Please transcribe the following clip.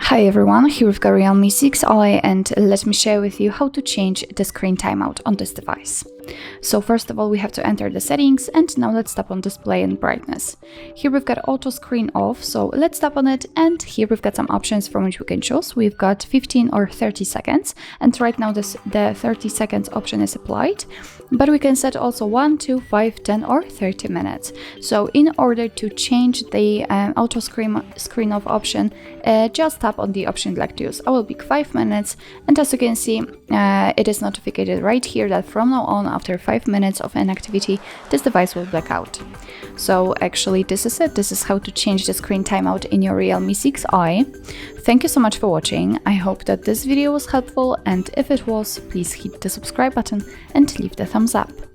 Hi everyone, here we've got REALME 6i and let me share with you how to change the screen timeout on this device. So first of all, we have to enter the settings, and now let's tap on display and brightness. Here we've got auto screen off, so let's tap on it, and here we've got some options from which we can choose. We've got 15 or 30 seconds, and right now the 30 seconds option is applied, but we can set also 1, 2, 5, 10 or 30 minutes. So in order to change the auto screen off option, just tap on the option you'd like to use. I will pick 5 minutes, and as you can see, it is notified right here that from now on, after 5 minutes of inactivity, this device will black out. So actually this is it. This is how to change the screen timeout in your REALME 6i. Thank you so much for watching. I hope that this video was helpful, and if it was, please hit the subscribe button and leave the thumbs up.